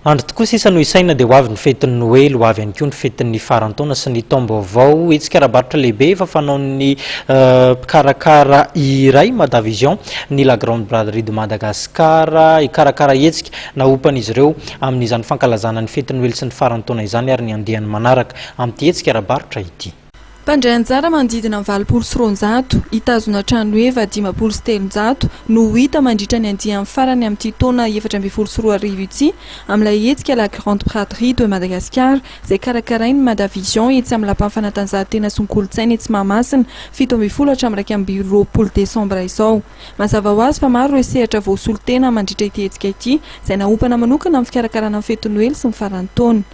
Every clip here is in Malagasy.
andro tokoa sisa no isaina dia ho avy ny fetin'ny noely ho avy ihany koa ny fetin'ny farantaona sy ny taom-baovao etsika raha-barotra lehibe efa fanaon'ny mpikarakara iray Madavision ny La Grande Braderie de Madagascar ikarakara etsika naompan'izy ireo amin'izany fankalazana ny fetin'ny noely sy ny farantaona izany ary ny andehany manaraka amin'ity etsika raha-barotra ity. Mpandray anjara manodidina 800 hitazona trano eva 500 no hita mandritra ny andiany farany amin'ity taona 2024 ity amin'ilay etsika La Grande Braderie de Madagascar izay karakarainy Madavision etsy amin'ny lapan'ny fanatanjahantena sy ny kolontsaina etsy Mahamasina 7-20 Desembre izao. Mazava ho azy fa maro ireo sehatra voasolon-tena mandritra ity etsika ity izay naompana manokana amin'ny fikarakarana ny fety noely sy ny farantaona.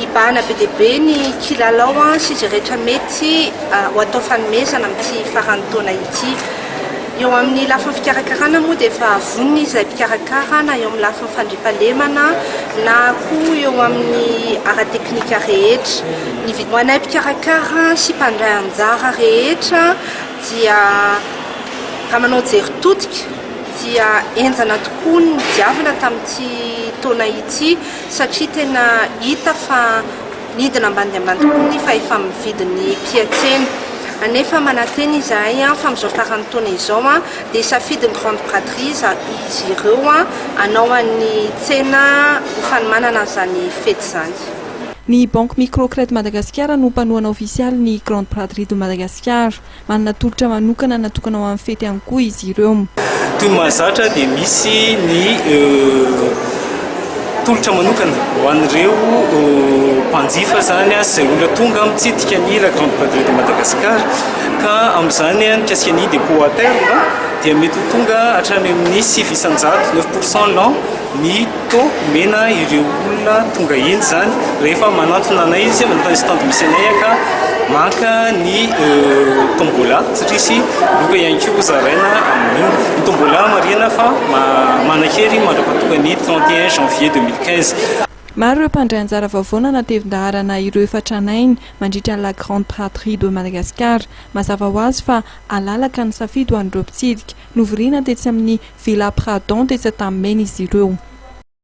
Ibahana be dia be ny kilalao sy izay rehetra mety ho atao fanomezana amin'ity farantaona ity. Eo amin'ny lafin'ny fikarakarana moa dia efa vonona izay mpikarakara na eo amin'ny lafin'ny fandriampahalemana na koa eo amin'ny ara-teknika rehetra. Ny hoanay mpikarakara sy mpandray anjara rehetra dia raha manao jery totika dia enjana tokoa ny diavana tamin'ity taona ity satria tena hita fa nidina ambany dia ambany tokoa ny fa efa mividin'ny mpiatsena. Anefa manantena izahay fa amin'izao farantaona izao dia isafidin'ny Grande Braderie izy ireo hanao an'ny tsena ho fanomanana an'izany fety izany. Ny Banque Microcrédit Madagascar no mpanohana ofisialy ny Grande Braderie de Madagascar. Manana tolotra manokana natokana ho amin'ny fety ihany koa izy ireo. Toy ny mahazatra dia misy ny tolotra manokana ho an'ireo mpanjifa zany izay olona tonga mitsidika ny La Grande Braderie de Madagascar ka amin'izany ny mpiasika ny dépôt à terme dia mety ho tonga hatrany amin'ny 9% l'an ny taux mena ireo olona tonga eny zany rehefa manatona anay izy manatona stand misy anay ka maka ny tombola satria sy loka ihany koa zaraina amin'io ny tombola marina fa manakery mandrapatonga ny 31 janvier 2015. Maro ireo mpandray anjara vaovao natevin-daharana ireo efatranainy mandritra ny La Grande Braderie de Madagascar. Mazava ho azy fa alalaka ny safidy ho an'ireo mpitsidika novoriana tetsy amin'ny Villa Pradon tetsy Tamen izy ireo.